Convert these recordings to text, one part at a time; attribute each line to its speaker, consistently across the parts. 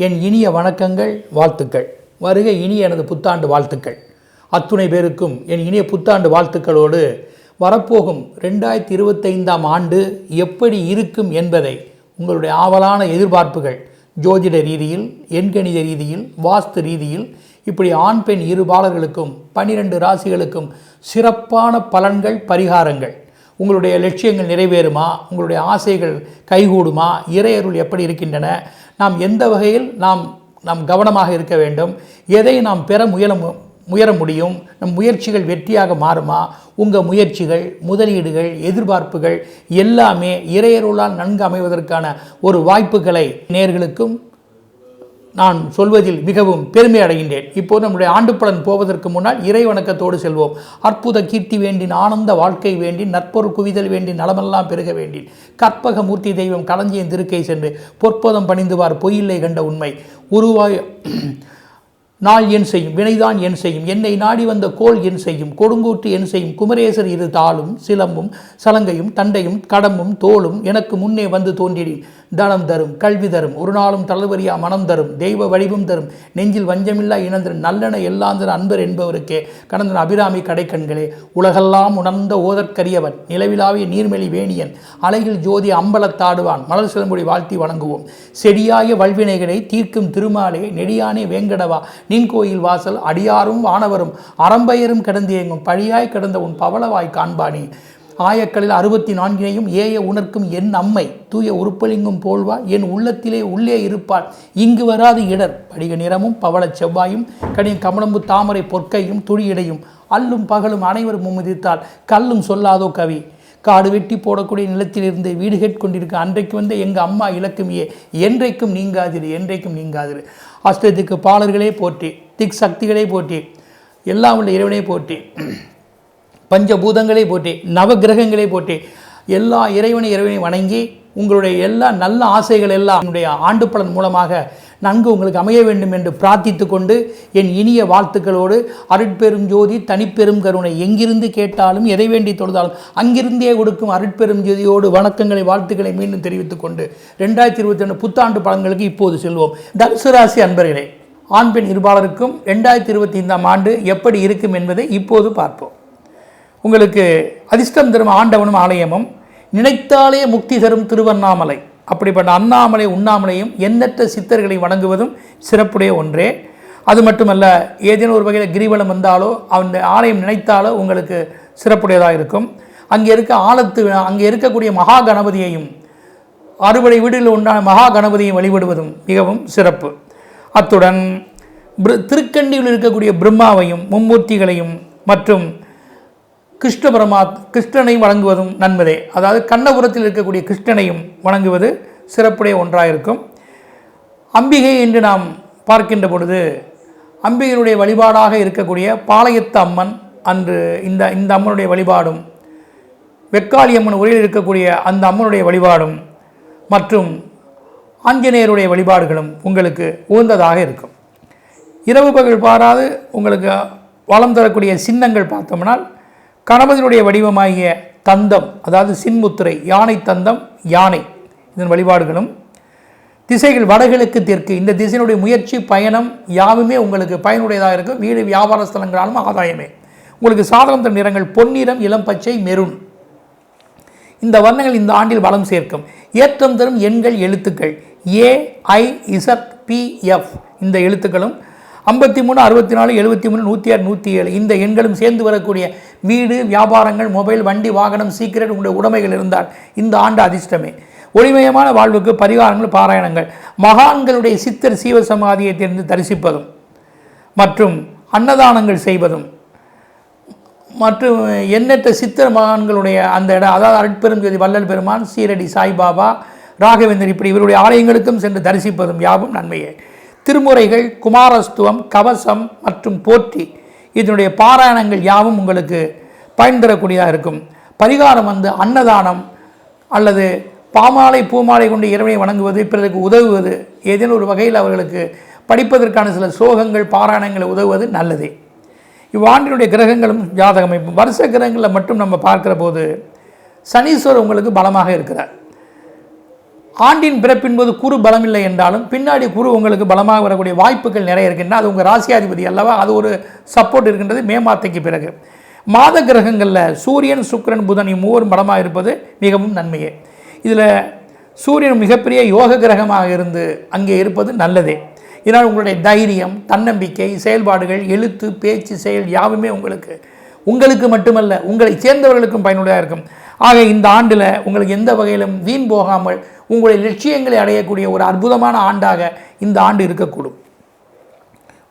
Speaker 1: என் இனிய வணக்கங்கள், வாழ்த்துக்கள். வருக இனிய எனது புத்தாண்டு வாழ்த்துக்கள். அத்துணை பேருக்கும் என் இனிய புத்தாண்டு வாழ்த்துக்களோடு வரப்போகும் 2025ஆம் ஆண்டு எப்படி இருக்கும் என்பதை உங்களுடைய ஆவலான எதிர்பார்ப்புகள் ஜோதிட ரீதியில், எண்கணித ரீதியில், வாஸ்து ரீதியில், இப்படி ஆண் பெண் இருபாலர்களுக்கும் 12 ராசிகளுக்கும் சிறப்பான பலன்கள், பரிகாரங்கள், உங்களுடைய லட்சியங்கள் நிறைவேறுமா, உங்களுடைய ஆசைகள் கைகூடுமா, இறையருள் எப்படி இருக்கின்றன, நாம் எந்த வகையில் நாம் கவனமாக இருக்க வேண்டும், எதை நாம் பெற முயற முடியும், நம் முயற்சிகள் வெற்றியாக மாறுமா, உங்கள் முயற்சிகள், முதலீடுகள், எதிர்பார்ப்புகள் எல்லாமே இறையருளால் நன்கு அமைவதற்கான ஒரு வாய்ப்புகளை நேயர்களுக்கும் நான் சொல்வதில் மிகவும் பெருமை அடைகின்றேன். இப்போது நம்முடைய ஆண்டு பலன் போவதற்கு முன்னால் இறை வணக்கத்தோடு செல்வோம். அற்புத கீர்த்தி வேண்டி, ஆனந்த வாழ்க்கை வேண்டி, நற்பொருள் குவிதல் வேண்டி, நலமெல்லாம் பெருக வேண்டி, கற்பக மூர்த்தி தெய்வம் களஞ்சியம் திருக்கை சென்று பொற்பதம் பணிந்துவார் பொய்யில்லை கண்ட உண்மை உருவாய் நாள் என் செய்யும், வினைதான் என் செய்யும், என்னை நாடி வந்த கோள் என் செய்யும், கொடுங்கூற்று என் செய்யும், குமரேசர் இரு தாளும் சிலம்பும் சலங்கையும் தண்டையும் கடம்பும் தோளும் எனக்கு முன்னே வந்து தோன்றிடின் தனம் தரும், கல்வி தரும், ஒரு நாளும் தளர்வரியா மனம் தரும், தெய்வ வடிவம் தரும், நெஞ்சில் வஞ்சமில்லா இனந்தரும், நல்லென எல்லாந்தர் அன்பர் என்பவருக்கே கடந்த அபிராமி கடைக்கண்களே, உலகெல்லாம் உணர்ந்த ஓதற்கரியவன், நிலவிலாவிய நீர்மெளி வேணியன், அலையில் ஜோதி அம்பலத்தாடுவான், மலர் சிலம்புடி வாழ்த்தி வணங்குவோம். செடியாய வல்வினைகளை தீர்க்கும் திருமாலே, நெடியானே வேங்கடவா, நின் கோயில் வாசல் அடியாரும் வானவரும் அறம்பெயரும் கிடந்தேங்கும் பழியாய் கிடந்த உன் பவளவாய் காண்பானே, ஆயக்களில் 64 ஏய உணர்க்கும் என் அம்மை, தூய உருப்பலிங்கும் போல்வா என் உள்ளத்திலே உள்ளே இருப்பாள், இங்கு வராது இடர், படிக நிறமும் பவளச் செவ்வாயும் கடின கமலம்பு தாமரை பொற்கையும் துடியிடையும் அல்லும் பகலும் அனைவரும் மும்முதித்தால் கல்லும் சொல்லாதோ கவி, காடு வெட்டி போடக்கூடிய நிலத்திலிருந்து வீடு கேட்கொண்டிருக்க அன்றைக்கு வந்த எங்கள் அம்மா இலக்குமியே, என்றைக்கும் நீங்காதிரு, என்றைக்கும் நீங்காதிரு. அஷ்டத்துக்கு பாலர்களே போற்றி, திக் சக்திகளே போற்றி, எல்லாம் உள்ள இறைவனை போற்றி, பஞ்சபூதங்களை போற்றி, நவகிரகங்களை போற்றி, எல்லா இறைவனை வணங்கி உங்களுடைய எல்லா நல்ல ஆசைகள் எல்லாம் என்னுடைய ஆண்டு பலன் மூலமாக நன்கு உங்களுக்கு அமைய வேண்டும் என்று பிரார்த்தித்து கொண்டு என் இனிய வாழ்த்துக்களோடு அருட்பெரும் ஜோதி தனிப்பெரும் கருணை எங்கிருந்து கேட்டாலும் எதை வேண்டி தொழுதாலும் அங்கிருந்தே கொடுக்கும் அருட்பெரும் ஜோதியோடு வணக்கங்களை வாழ்த்துக்களை மீண்டும் தெரிவித்துக் கொண்டு 2022 புத்தாண்டு பலன்களுக்கு இப்போது செல்வோம். தனுசு ராசி அன்பர்களே, ஆண் பெண் இருபாலருக்கும் 2025ஆம் ஆண்டு எப்படி இருக்கும் என்பதை இப்போது பார்ப்போம். உங்களுக்கு அதிர்ஷ்டம் தரும் ஆண்டவனும் ஆலயமும், நினைத்தாலே முக்தி தரும் திருவண்ணாமலை, அப்படிப்பட்ட அண்ணாமலை உண்ணாமலையும் எண்ணற்ற சித்தர்களை வணங்குவதும் சிறப்புடைய ஒன்றே. அது மட்டுமல்ல, ஏதேனும் ஒரு வகையில் கிரிவலம் வந்தாலோ அந்த ஆலயம் நினைத்தாலோ உங்களுக்கு சிறப்புடையதாக இருக்கும். அங்கே இருக்கக்கூடிய மகா கணபதியையும் 60 வீடுகளில் உண்டான மகா கணபதியையும் வழிபடுவதும் மிகவும் சிறப்பு. அத்துடன் திருக்கண்டியில் இருக்கக்கூடிய பிரம்மாவையும் மும்மூர்த்திகளையும் மற்றும் கிருஷ்ணனை வணங்குவதும் நன்மதே. அதாவது கண்ணபுரத்தில் இருக்கக்கூடிய கிருஷ்ணனையும் வணங்குவது சிறப்புடைய ஒன்றாக இருக்கும். அம்பிகை என்று நாம் பார்க்கின்ற பொழுது அம்பிகையினுடைய வழிபாடாக இருக்கக்கூடிய பாளையத்து அம்மன் அன்று இந்த அம்மனுடைய வழிபாடும், வெக்காளி அம்மன் உரையில் இருக்கக்கூடிய அந்த அம்மனுடைய வழிபாடும் மற்றும் ஆஞ்சநேயருடைய வழிபாடுகளும் உங்களுக்கு உகந்ததாக இருக்கும். இரவு பகல் பாராது உங்களுக்கு வளம் தரக்கூடிய சின்னங்கள் பார்த்தோம்னால் கணபதியினுடைய வடிவமாகிய தந்தம், அதாவது சின்முத்திரை, யானை தந்தம், யானை, இதன் வழிபாடுகளும், திசைகள் வடகிழக்கு தெற்கு, இந்த திசையினுடைய முயற்சி பயணம் யாவுமே உங்களுக்கு பயனுடையதாக இருக்கும். வீடு வியாபார ஸ்தலங்களாலும் ஆதாயமே. உங்களுக்கு சாதகம் தரும் நிறங்கள் பொன்னிறம், இளம் பச்சை, மெரூன், இந்த வர்ணங்கள் இந்த ஆண்டில் பலம் சேர்க்கும். ஏற்றம் தரும் எண்கள், எழுத்துக்கள் AIZPF, இந்த எழுத்துக்களும் 53, 64, 73, 106, 107 இந்த எண்களும் சேர்ந்து வரக்கூடிய வீடு, வியாபாரங்கள், மொபைல், வண்டி, வாகனம், சீக்கிரம் உங்களுடைய உடைமைகள் இருந்தால் இந்த ஆண்டு அதிர்ஷ்டமே. ஒளிமயமான வாழ்வுக்கு பரிகாரங்கள், பாராயணங்கள், மகான்களுடைய சித்தர் சீவசமாதியை தெரிந்து தரிசிப்பதும் மற்றும் அன்னதானங்கள் செய்வதும் மற்றும் எண்ணற்ற சித்தர் மகான்களுடைய அந்த இடம், அதாவது அருட்பெரும் ஜோதி வள்ளல் பெருமான், சீரடி சாய்பாபா, ராகவேந்தர், இப்படி இவருடைய ஆலயங்களுக்கும் சென்று தரிசிப்பதும் யாவும் நன்மையே. திருமுறைகள், குமாரஸ்துவம், கவசம் மற்றும் போற்றி, இதனுடைய பாராயணங்கள் யாவும் உங்களுக்கு பயன் தரக்கூடியதாக இருக்கும். பரிகாரம் அன்னதானம் அல்லது பாமாலை பூமாலை கொண்டு இறைவனை வணங்குவது, பிறருக்கு உதவுவது, ஏதேனும் ஒரு வகையில் அவர்களுக்கு படிப்பதற்கான சில ஸ்லோகங்கள், பாராயணங்களை உதவுவது நல்லதே. இவ்வாண்டினுடைய கிரகங்களும் ஜாதக அமைப்பும் வருஷ கிரகங்களில் மட்டும் நம்ம பார்க்கிற போது சனீஸ்வரர் உங்களுக்கு பலமாக இருக்கிறார். ஆண்டின் பிறப்பின்போது குரு பலமில்லை என்றாலும் பின்னாடி குரு உங்களுக்கு பலமாக வரக்கூடிய வாய்ப்புகள் நிறைய இருக்கின்றன. அது உங்கள் ராசியாதிபதி அல்லவா, அது ஒரு சப்போர்ட் இருக்கின்றது மே மாதத்துக்கு பிறகு. மாத கிரகங்களில் சூரியன், சுக்கிரன், புதன் மூவரும் பலமாக இருப்பது மிகவும் நன்மையே. இதில் சூரியன் மிகப்பெரிய யோக கிரகமாக இருந்து அங்கே இருப்பது நல்லதே. இதனால் உங்களுடைய தைரியம், தன்னம்பிக்கை, செயல்பாடுகள், எழுத்து, பேச்சு, செயல் யாவுமே உங்களுக்கு மட்டுமல்ல உங்களை சேர்ந்தவர்களுக்கும் பயனுள்ளதாக இருக்கும். ஆக இந்த ஆண்டில் உங்களுக்கு எந்த வகையிலும் வீண் போகாமல் உங்களுடைய லட்சியங்களை அடையக்கூடிய ஒரு அற்புதமான ஆண்டாக இந்த ஆண்டு இருக்கக்கூடும்.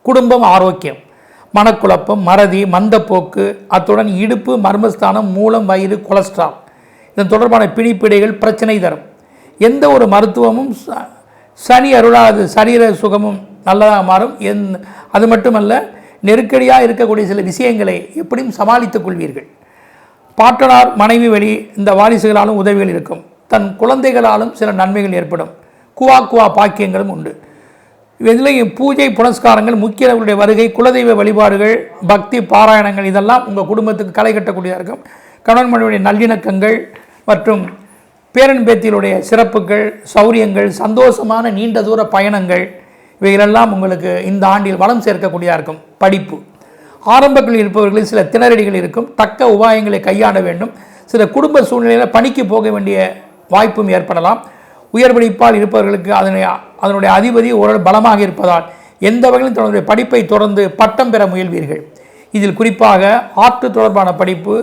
Speaker 1: குடும்பம், ஆரோக்கியம், மனக்குழப்பம், மறதி, மந்தப்போக்கு, அத்துடன் இடுப்பு, மர்மஸ்தானம், மூலம், வயிறு, கொலஸ்ட்ரால் இதன் தொடர்பான பிணிப்பிடைகள் பிரச்சனை தரும். எந்த ஒரு மருத்துவமும் சனி அருளாது சரீர சுகமும் நல்லதாக மாறும். அது மட்டுமல்ல, நெருக்கடியாக இருக்கக்கூடிய சில விஷயங்களை எப்படியும் சமாளித்துக் கொள்வீர்கள். பாட்டனார், மனைவி வழி இந்த வாரிசுகளாலும் உதவிகள் இருக்கும். தன் குழந்தைகளாலும் சில நன்மைகள் ஏற்படும். குவா பாக்கியங்களும் உண்டு. இதில் பூஜை புனஸ்காரங்கள், முக்கியவர்களுடைய வருகை, குலதெய்வ வழிபாடுகள், பக்தி பாராயணங்கள் இதெல்லாம் உங்கள் குடும்பத்துக்கு களை கட்டக்கூடியதாக இருக்கும். கணவன் மனைவியுடைய நல்லிணக்கங்கள் மற்றும் பேரன் பேத்திகளுடைய சிறப்புகள், சௌரியங்கள், சந்தோஷமான நீண்ட தூர பயணங்கள் இவைகளெல்லாம் உங்களுக்கு இந்த ஆண்டில் வளம் சேர்க்கக்கூடியதாக இருக்கும். படிப்பு, ஆரம்பத்தில் இருப்பவர்களில் சில திணறடிகள் இருக்கும். தக்க உபாயங்களை கையாள வேண்டும். சில குடும்ப சூழ்நிலையில் பணிக்கு போக வேண்டிய வாய்ப்பும் ஏற்படலாம். உயர்படிப்பால் இருப்பவர்களுக்கு அதனுடைய அதிபதி ஓரளவு பலமாக இருப்பதால் எந்த வகையிலும் தன்னுடைய படிப்பை தொடர்ந்து பட்டம் பெற முயல்வீர்கள். இதில் குறிப்பாக ஆர்ட் தொடர்பான படிப்பு,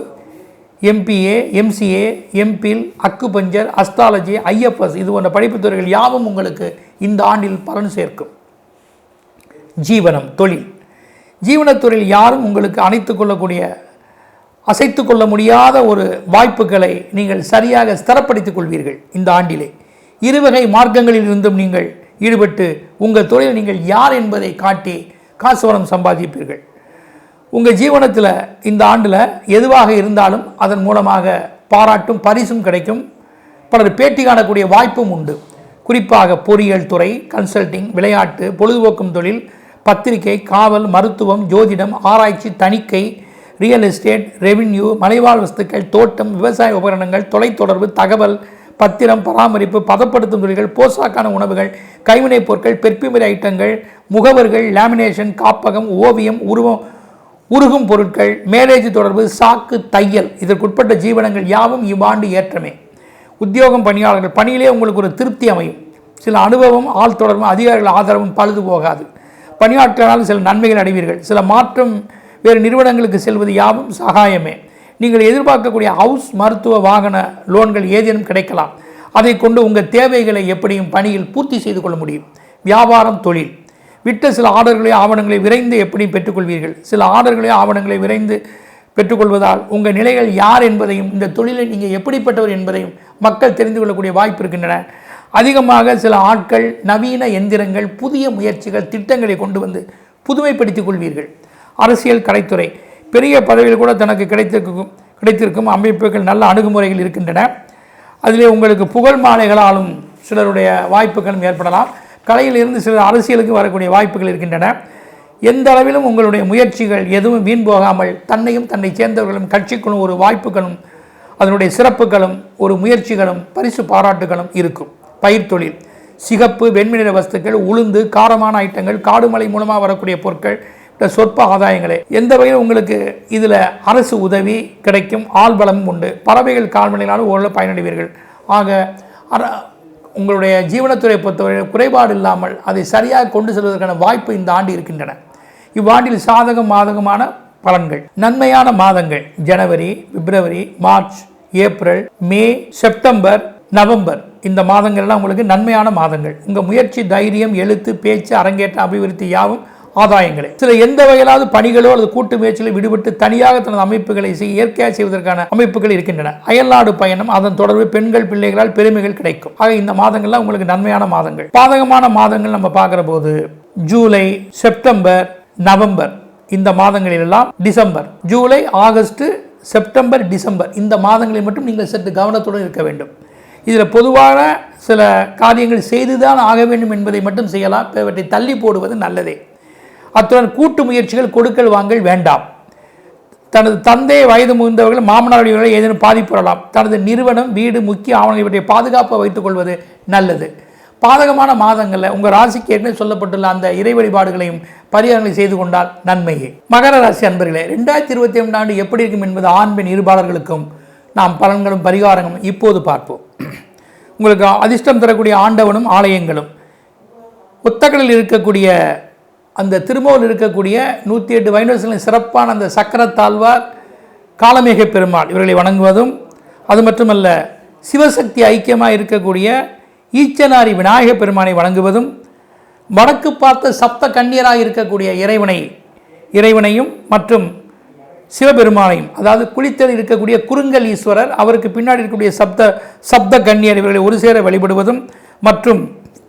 Speaker 1: MPA, MCA, MPhil, acupuncture, astrology, IFS இது போன்ற படிப்பு துறைகள் யாவும் உங்களுக்கு இந்த ஆண்டில் பலன் சேர்க்கும். ஜீவனம், தொழில், ஜீவனத்துறையில் யாரும் உங்களுக்கு அசைத்து கொள்ள முடியாத ஒரு வாய்ப்புகளை நீங்கள் சரியாக ஸ்திரப்படுத்திக் கொள்வீர்கள். இந்த ஆண்டிலே இருவகை மார்க்கங்களில் இருந்தும் நீங்கள் ஈடுபட்டு உங்கள் தொழில் நீங்கள் யார் என்பதை காட்டி காசு வரம் சம்பாதிப்பீர்கள். உங்கள் ஜீவனத்தில் இந்த ஆண்டில் எதுவாக இருந்தாலும் அதன் மூலமாக பாராட்டும் பரிசும் கிடைக்கும். பலர் பேட்டி காணக்கூடிய வாய்ப்பும் உண்டு. குறிப்பாக பொறியியல் துறை, கன்சல்டிங், விளையாட்டு, பொழுதுபோக்கும் தொழில், பத்திரிகை, காவல், மருத்துவம், ஜோதிடம், ஆராய்ச்சி, தணிக்கை, ரியல் எஸ்டேட், ரெவின்யூ, மலைவாழ் வஸ்துக்கள், தோட்டம், விவசாய உபகரணங்கள், தொலைத்தொடர்பு, தகவல், பத்திரம், பராமரிப்பு, பதப்படுத்தும் தொழில்கள், போசாக்கான உணவுகள், கைவினைப் பொருட்கள், பெர்ஃப்யூமரி ஐட்டங்கள், முகவர்கள், லேமினேஷன், காப்பகம், ஓவியம், உருகும் பொருட்கள், மேரேஜ் தொடர்பு, சாக்கு, தையல் இதற்குட்பட்ட ஜீவனங்கள் யாவும் இவ்வாண்டு ஏற்றமே. உத்தியோகம், பணியாளர்கள், பணியிலே உங்களுக்கு ஒரு திருப்தி அமையும். சில அனுபவம், ஆள் தொடர்பும், அதிகாரிகள் ஆதரவும் பழுது போகாது. பணியாட்களால் சில நன்மைகள் அடைவீர்கள். சில மாற்றம், வேறு நிறுவனங்களுக்கு செல்வது யாவும் சகாயமே. நீங்கள் எதிர்பார்க்கக்கூடிய ஹவுஸ், மருத்துவ, வாகன லோன்கள் ஏதேனும் கிடைக்கலாம். அதை கொண்டு உங்கள் தேவைகளை எப்படியும் பணியில் பூர்த்தி செய்து கொள்ள முடியும். வியாபாரம், தொழில், விட்ட சில ஆர்டர்களையோ ஆவணங்களை விரைந்து எப்படியும் பெற்றுக்கொள்வீர்கள். சில ஆர்டர்களையோ ஆவணங்களை விரைந்து பெற்றுக்கொள்வதால் உங்கள் நிலைகள் யார் என்பதையும் இந்த தொழிலை நீங்கள் எப்படிப்பட்டவர் என்பதையும் மக்கள் தெரிந்து கொள்ளக்கூடிய வாய்ப்பு இருக்கின்றன. அதிகமாக சில ஆட்கள், நவீன எந்திரங்கள், புதிய முயற்சிகள், திட்டங்களை கொண்டு வந்து புதுமைப்படுத்திக் கொள்வீர்கள். அரசியல், கலைத்துறை, பெரிய பதவியில் கூட தனக்கு கிடைத்திருக்கும் அமைப்புகள், நல்ல அணுகுமுறைகள் இருக்கின்றன. அதிலே உங்களுக்கு புகழ் மாலைகளாலும் சிலருடைய வாய்ப்புகளும் ஏற்படலாம். கலையில் இருந்து சிலர் அரசியலுக்கு வரக்கூடிய வாய்ப்புகள் இருக்கின்றன. எந்த அளவிலும் உங்களுடைய முயற்சிகள் எதுவும் வீண் போகாமல் தன்னையும் தன்னை சேர்ந்தவர்களும் கட்சிக்குள்ளும் ஒரு வாய்ப்புகளும் அதனுடைய சிறப்புகளும் ஒரு முயற்சிகளும் பரிசு பாராட்டுகளும் இருக்கும். பயிர் தொழில், சிகப்பு, வெண்மை வஸ்துக்கள், உளுந்து, காரமான ஐட்டங்கள், காடுமலை மூலமாக வரக்கூடிய பொருட்கள், சொற்ப ஆதாயங்களே. எந்த வகையில் உங்களுக்கு இதில் அரசு உதவி கிடைக்கும். ஆள்பலமும் உண்டு. பறவைகள், கால்மலையினாலும் ஓரளவு பயனடைவீர்கள். ஆக உங்களுடைய ஜீவனத்துறை பொறுத்தவரை குறைபாடு இல்லாமல் அதை சரியாக கொண்டு செல்வதற்கான வாய்ப்பு இந்த ஆண்டு இருக்கின்றன. இவ்வாண்டில் பாதகமான பலன்கள், நன்மையான மாதங்கள் ஜனவரி, பிப்ரவரி, மார்ச், ஏப்ரல், மே, செப்டம்பர், நவம்பர் இந்த மாதங்கள்லாம் உங்களுக்கு நன்மையான மாதங்கள். உங்கள் முயற்சி, தைரியம், எழுத்து, பேச்சு, அரங்கேற்ற, அபிவிருத்தி யாவும் ஆதாயங்களே. சில எந்த வகையிலாவது பணிகளோ அல்லது கூட்டு முயற்சிகளில் விடுபட்டு தனியாக தனது அமைப்புகளை இயற்கையாக செய்வதற்கான அமைப்புகள் இருக்கின்றன. அயல்நாடு பயணம், அதன் தொடர்பு, பெண்கள், பிள்ளைகளால் பெருமைகள் கிடைக்கும். ஆக இந்த மாதங்கள்லாம் உங்களுக்கு நன்மையான மாதங்கள். பாதகமான மாதங்கள் நம்ம பார்க்கிற போது ஜூலை, செப்டம்பர், நவம்பர் இந்த மாதங்களிலெல்லாம், December, July, August, September, December இந்த மாதங்களில் மட்டும் நீங்கள் சற்று கவனத்துடன் இருக்க வேண்டும். இதில் பொதுவான சில காரியங்கள் செய்துதான் ஆக வேண்டும் என்பதை மட்டும் செய்யலாம். இவற்றை தள்ளி போடுவது நல்லதே. அத்துடன் கூட்டு முயற்சிகள், கொடுக்கல் வாங்கல் வேண்டாம். தனது தந்தை வயது முதிர்ந்தவர்கள் மாமனார் ஏதேனும் பாதிப்பு வரலாம். தனது நிறுவனம், வீடு, முக்கிய ஆவணங்கள் இவற்றை பாதுகாப்பாக வைத்துக் கொள்வது நல்லது. பாதகமான மாதங்களில் உங்கள் ராசிக்கு ஏற்கனவே சொல்லப்பட்டுள்ள அந்த இறை வழிபாடுகளையும் பரிகாரங்களை செய்து கொண்டால் நன்மையே. மகர ராசி அன்பர்களே, 2022 ஆண்டு எப்படி இருக்கும் என்பது ஆண் பெண் இருபாளர்களுக்கும் நாம் பலன்களும் பரிகாரங்களும் இப்போது பார்ப்போம். உங்களுக்கு அதிர்ஷ்டம் தரக்கூடிய ஆண்டவனும் ஆலயங்களும், ஒத்தக்கடலில் இருக்கக்கூடிய அந்த திருமூரில் இருக்கக்கூடிய 108 வைணவர்களின் சிறப்பான அந்த சக்கரத்தாழ்வார், காலமேக பெருமாள் இவர்களை வணங்குவதும், அது மட்டுமல்ல சிவசக்தி ஐக்கியமாக இருக்கக்கூடிய ஈச்சனாரி விநாயக பெருமானை வணங்குவதும், வடக்கு பார்த்த சப்த கன்னியராக இருக்கக்கூடிய இறைவனையும் மற்றும் சிவபெருமானையும், அதாவது குளித்தல் இருக்கக்கூடிய குறுங்கல் ஈஸ்வரர், அவருக்கு பின்னாடி இருக்கக்கூடிய சப்த கன்னியர் இவர்களை ஒரு சேர வழிபடுவதும் மற்றும்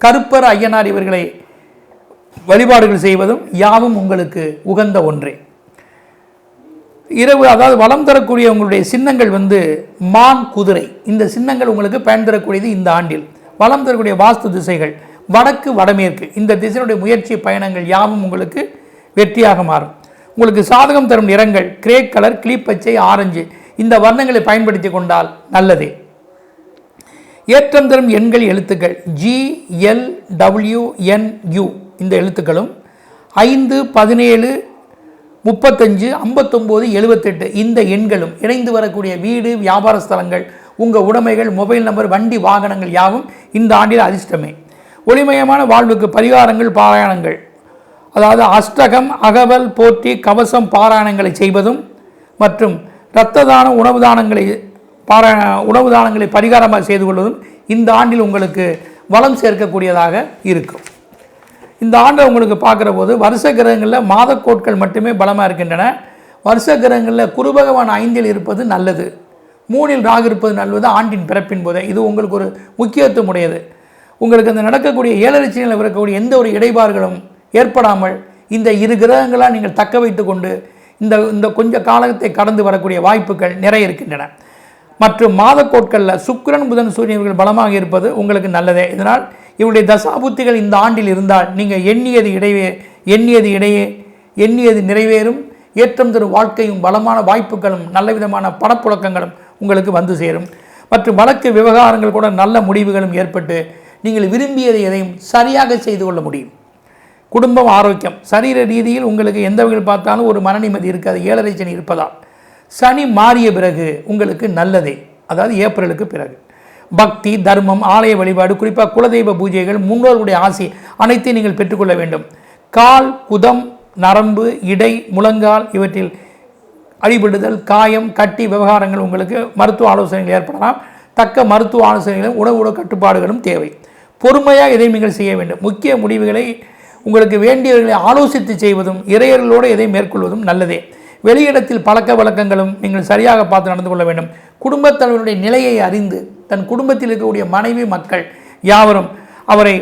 Speaker 1: கருப்பர் ஐயனார் இவர்களை வழிபாடுகள் செய்வதும் யாவும் உங்களுக்கு உகந்த ஒன்றே. இரவு அதாவது வளம் தரக்கூடிய உங்களுடைய சின்னங்கள் மான், குதிரை, இந்த சின்னங்கள் உங்களுக்கு பயன் தரக்கூடியது. இந்த ஆண்டில் வளம் தரக்கூடிய வாஸ்து திசைகள் வடக்கு, வடமேற்கு, இந்த திசையினுடைய முயற்சி பயணங்கள் யாவும் உங்களுக்கு வெற்றியாக மாறும். உங்களுக்கு சாதகம் தரும் நிறங்கள் கிரே கலர், கிளிப்பச்சை, ஆரஞ்சு, இந்த வர்ணங்களை பயன்படுத்தி கொண்டால் நல்லதே. ஏற்றம் தரும் எண்கள் எழுத்துக்கள் GLWNU இந்த எழுத்துக்களும் 5, 17, 35, 59, 78 இந்த எண்களும் இணைந்து வரக்கூடிய வீடு, வியாபார ஸ்தலங்கள், உங்கள் உடைமைகள், மொபைல் நம்பர், வண்டி, வாகனங்கள் யாவும் இந்த ஆண்டில் அதிர்ஷ்டமே. ஒளிமயமான வாழ்வுக்கு பரிகாரங்கள், பாராயணங்கள், அதாவது அஷ்டகம், அகவல், போற்றி, கவசம் பாராயணங்களை செய்வதும் மற்றும் இரத்த தான, உணவு தானங்களை பரிகாரமாக செய்து கொள்வதும் இந்த ஆண்டில் உங்களுக்கு வளம் சேர்க்கக்கூடியதாக இருக்கும். இந்த ஆண்டை உங்களுக்கு பார்க்குற போது வருஷ கிரகங்களில் மாதக்கோட்கள் மட்டுமே பலமாக இருக்கின்றன. வருஷ கிரகங்களில் குரு பகவான் 5இல் இருப்பது நல்லது, 3இல் ராகு இருப்பது நல்லது. ஆண்டின் பிறப்பின் போதே இது உங்களுக்கு ஒரு முக்கியத்துவம் உடையது. உங்களுக்கு அந்த நடக்கக்கூடிய ஏழரைச்சியில் இருக்கக்கூடிய எந்த ஒரு இடைபாடுகளும் ஏற்படாமல் இந்த இரு கிரகங்களாக நீங்கள் தக்க வைத்து கொண்டு இந்த கொஞ்ச காலத்தை கடந்து வரக்கூடிய வாய்ப்புகள் நிறைய இருக்கின்றன. மற்றும் மாதக்கோட்களில் சுக்கிரன், புதன், சூரியன் இவர்கள் பலமாக இருப்பது உங்களுக்கு நல்லதே. இதனால் இவருடைய தசாபுத்திகள் இந்த ஆண்டில் இருந்தால் நீங்கள் எண்ணியது நிறைவேறும். ஏற்றம் தரும் வாழ்க்கையும் பலமான வாய்ப்புகளும் நல்ல விதமான பணப்புழக்கங்களும் உங்களுக்கு வந்து சேரும். மற்றும் வழக்கு விவகாரங்கள் கூட நல்ல முடிவுகளும் ஏற்பட்டு நீங்கள் விரும்பியதை எதையும் சரியாக செய்து கொள்ள முடியும். குடும்பம், ஆரோக்கியம், சரீர ரீதியில் உங்களுக்கு எந்த வகையில் பார்த்தாலும் ஒரு மன நிம்மதி இருக்காது, 7.5 சனி இருப்பதால். சனி மாறிய பிறகு உங்களுக்கு நல்லதே, அதாவது ஏப்ரலுக்கு பிறகு. பக்தி, தர்மம், ஆலய வழிபாடு, குறிப்பாக குலதெய்வ பூஜைகள், முன்னோர்களுடைய ஆசை அனைத்தையும் நீங்கள் பெற்றுக்கொள்ள வேண்டும். கால், குதம், நரம்பு, இடை, முழங்கால் இவற்றில் அடிபடுதல், காயம், கட்டி விவகாரங்கள் உங்களுக்கு மருத்துவ ஆலோசனைகள் ஏற்படலாம். தக்க மருத்துவ ஆலோசனைகளும் உணவு கட்டுப்பாடுகளும் தேவை. பொறுமையாக எதையும் நீங்கள் செய்ய வேண்டும். முக்கிய முடிவுகளை உங்களுக்கு வேண்டியவர்களை ஆலோசித்து செய்வதும் இறையர்களோடு எதை மேற்கொள்வதும் நல்லதே. வெளியிடத்தில் பழக்க வழக்கங்களும் நீங்கள் சரியாக பார்த்து நடந்து கொள்ள வேண்டும். குடும்பத் தலைவருடைய நிலையை அறிந்து தன் குடும்பத்தில் இருக்கக்கூடிய மனைவி, மக்கள் யாவரும் அவரை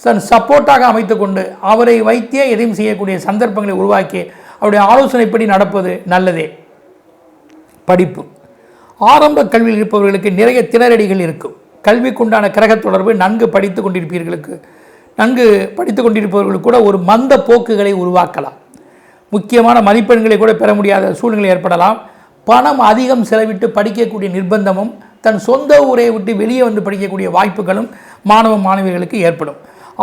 Speaker 1: தன் சப்போர்ட்டாக அமைத்து கொண்டு அவரை வைத்தே எதையும் செய்யக்கூடிய சந்தர்ப்பங்களை உருவாக்கி அவருடைய ஆலோசனைப்படி நடப்பது நல்லதே. படிப்பு, ஆரம்ப கல்வியில் இருப்பவர்களுக்கு நிறைய திணறடிகள் இருக்கும். கல்விக்குண்டான கிரக தொடர்பு நன்கு படித்து கொண்டிருப்பவர்களுக்கு கூட ஒரு மந்த போக்குகளை உருவாக்கலாம். முக்கியமான மதிப்பெண்களை கூட பெற முடியாத சூழ்நிலை ஏற்படலாம். பணம் அதிகம் செலவிட்டு படிக்கக்கூடிய நிர்பந்தமும், தன் சொந்த ஊரை விட்டு வெளியே வந்து படிக்கக்கூடிய வாய்ப்புகளும் மாணவ மாணவிகளுக்கு ஏற்படும்.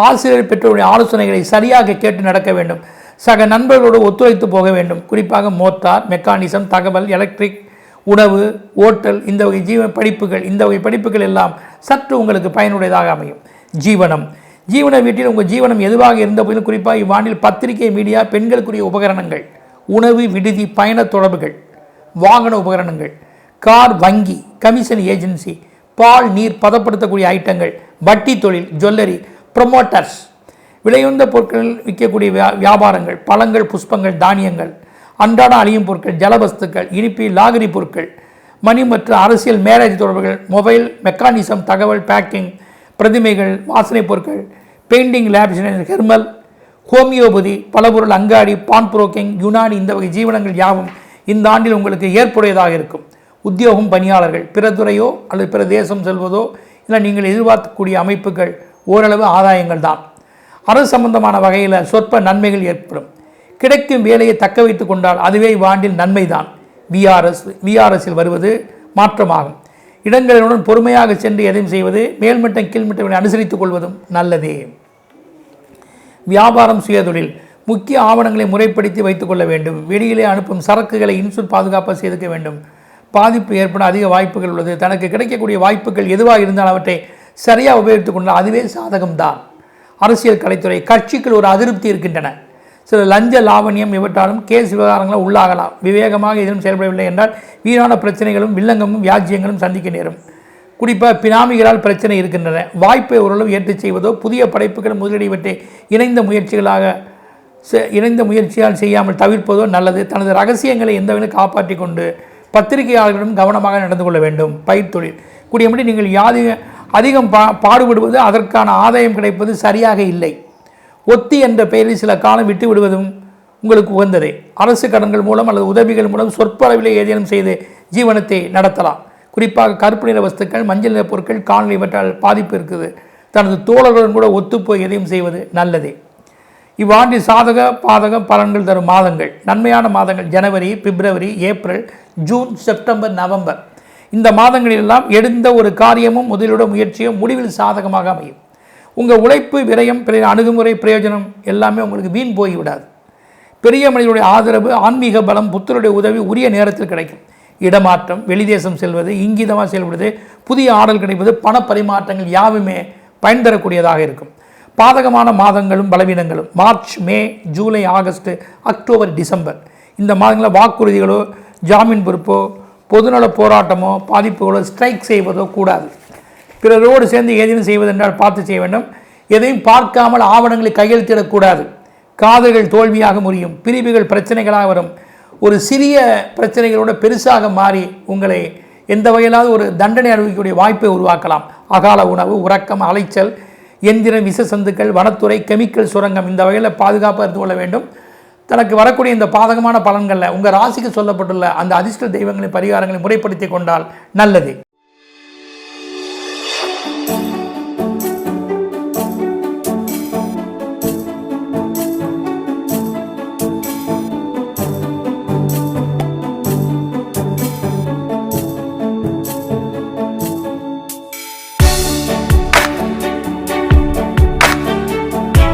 Speaker 1: ஆசிரியர் பெற்றோருடைய ஆலோசனைகளை சரியாக கேட்டு நடக்க வேண்டும். சக நண்பர்களோடு ஒத்துழைத்து போக வேண்டும். குறிப்பாக மோட்டார், மெக்கானிசம், தகவல், எலக்ட்ரிக், உணவு, ஓட்டல் இந்த வகை படிப்புகள் எல்லாம் சற்று உங்களுக்கு பயனுடையதாக அமையும். ஜீவன வீட்டில் உங்கள் ஜீவனம் எதுவாக இருந்த போதிலும் குறிப்பாக இவ்வாண்டில் பத்திரிகை, மீடியா, பெண்களுக்குரிய உபகரணங்கள், உணவு, விடுதி, பயண தொடர்புகள், வாகன உபகரணங்கள், கார், வங்கி, கமிஷன் ஏஜென்சி, பால், நீர் பதப்படுத்தக்கூடிய ஐட்டங்கள், வட்டி தொழில், ஜுவல்லரி, ப்ரொமோட்டர்ஸ், விலையுந்த பொருட்கள் விற்கக்கூடிய வியாபாரங்கள், பழங்கள், புஷ்பங்கள், தானியங்கள், அன்றாட அழியும் பொருட்கள், ஜலவஸ்துக்கள், இனிப்பு, லாகரி பொருட்கள், மணி மற்றும் அரசியல், மேரேஜ் தொடர்புகள், மொபைல், மெக்கானிசம், தகவல், பேக்கிங், பிரதிமைகள், வாசனை பொருட்கள், பெயிண்டிங், லேப், ஹெர்மல், ஹோமியோபதி, பலபொருள் அங்காடி, பான் புரோக்கிங், யுனானி இந்த வகை ஜீவனங்கள் யாவும் இந்த ஆண்டில் உங்களுக்கு ஏற்புடையதாக இருக்கும். உத்தியோகம், பணியாளர்கள் பிற துறையோ அல்லது பிற தேசம் செல்வதோ இல்லை நீங்கள் எதிர்பார்க்கக்கூடிய அமைப்புகள் ஓரளவு ஆதாயங்கள் தான். அரசு சம்பந்தமான வகையில் சொற்ப நன்மைகள் ஏற்படும். கிடைக்கும் வேலையை தக்க வைத்து கொண்டால் அதுவே இவ்வாண்டில் நன்மைதான். விஆர்எஸில் வருவது மாற்றமாகும். இடங்களுடன் பொறுமையாக சென்று எதையும் செய்வது, மேல்மட்டம் கீழ்மட்டங்களை அனுசரித்துக் கொள்வதும் நல்லதே. வியாபாரம், சுயதொழில், முக்கிய ஆவணங்களை முறைப்படுத்தி வைத்துக் கொள்ள வேண்டும். வெளியிலே அனுப்பும் சரக்குகளை இன்சூர் பாதுகாப்பாக செய்துக்க வேண்டும். பாதிப்பு ஏற்பட அதிக வாய்ப்புகள் உள்ளது. தனக்கு கிடைக்கக்கூடிய வாய்ப்புகள் எதுவாக இருந்தாலும் அவற்றை சரியாக உபயோகித்துக் கொண்டால் அதுவே சாதகம்தான். அரசியல், கலைத்துறை, கட்சிகள் ஒரு அதிருப்தி இருக்கின்றன. சில லஞ்ச லாவணியம் இவற்றாலும் கேஸ் விவகாரங்களும் உள்ளாகலாம். விவேகமாக எதிலும் செயல்படவில்லை என்றால் வீணான பிரச்சனைகளும் வில்லங்கமும் வியாஜ்யங்களும் சந்திக்க நேரும். குறிப்பாக பினாமிகளால் பிரச்சனை இருக்கின்றன. வாய்ப்பை ஓரளவு ஏற்றுச் செய்வதோ புதிய படைப்புகள் முதலீடு இவற்றை இணைந்த முயற்சியால் செய்யாமல் தவிர்ப்பதோ நல்லது. தனது ரகசியங்களை எந்த வகையில் காப்பாற்றி கொண்டு பத்திரிகையாளர்களிடம் கவனமாக நடந்து கொள்ள வேண்டும். பயிர்த்தொழில் கூடியபடி நீங்கள் அதிகம் பாடுபடுவது அதற்கான ஆதாயம் கிடைப்பது சரியாக இல்லை. ஒத்தி என்ற பெயரில் சில காலம் விட்டு விடுவதும் உங்களுக்கு உகந்ததே. அரசு கடன்கள் மூலம் அல்லது உதவிகள் மூலம் சொற்ப அளவிலே ஏதேனும் செய்து ஜீவனத்தை நடத்தலாம். குறிப்பாக கருப்பு நிற வஸ்துக்கள், மஞ்சள் நிற பொருட்கள், கால்நடை இவற்றால் பாதிப்பு இருக்குது. தனது தோழர்களுடன் கூட ஒத்துப்போய் எதையும் செய்வது நல்லதே. இவ்வாண்டில் சாதக பாதக பலன்கள் தரும் மாதங்கள், நன்மையான மாதங்கள் ஜனவரி, பிப்ரவரி, ஏப்ரல், ஜூன், செப்டம்பர், நவம்பர். இந்த மாதங்களிலெல்லாம் எடுத்த ஒரு காரியமும் முதலீடு முயற்சியும் முடிவில் சாதகமாக அமையும். உங்கள் உழைப்பு, விரயம், அணுகுமுறை, பிரயோஜனம் எல்லாமே உங்களுக்கு வீண் போய்விடாது. பெரிய மனிதனுடைய ஆதரவு, ஆன்மீக பலம், புத்தருடைய உதவி உரிய நேரத்தில் கிடைக்கும். இடமாற்றம், வெளிதேசம் செல்வது, இங்கிதமாக செயல்படுவது, புதிய ஆடல் கிடைப்பது, பண பரிமாற்றங்கள் யாவுமே பயன் தரக்கூடியதாக இருக்கும். பாதகமான மாதங்களும் பலவீனங்களும் மார்ச், மே, ஜூலை, ஆகஸ்ட், அக்டோபர், டிசம்பர். இந்த மாதங்களில் வாக்குறுதிகளோ, ஜாமீன் பொறுப்போ, பொதுநல போராட்டமோ, பாதிப்புகளோ, ஸ்ட்ரைக் செய்வதோ கூடாது. பிறரோடு சேர்ந்து ஏதேனும் செய்வதென்றால் பார்த்து செய்ய வேண்டும். எதையும் பார்க்காமல் ஆவணங்களை கையெழுத்திடக்கூடாது. காதல்கள் தோல்வியாக முறியும். பிரிவுகள் பிரச்சனைகளாக வரும். ஒரு சிறிய பிரச்சனைகளோட பெருசாக மாறி உங்களை எந்த வகையிலாவது ஒரு தண்டனை அனுபவிக்கக்கூடிய வாய்ப்பை உருவாக்கலாம். அகால உணவு, உறக்கம், அலைச்சல், எந்திரம், விஷ சந்துக்கள், வனத்துறை, கெமிக்கல் சுரங்கம் இந்த வகையில் பாதுகாப்பாக இருந்து கொள்ள வேண்டும். தனக்கு வரக்கூடிய இந்த பாதகமான பலன்களில் உங்கள் ராசிக்கு சொல்லப்பட்டுள்ள அந்த அதிர்ஷ்ட தெய்வங்களின் பரிகாரங்களை முறைப்படுத்தி கொண்டால் நல்லது.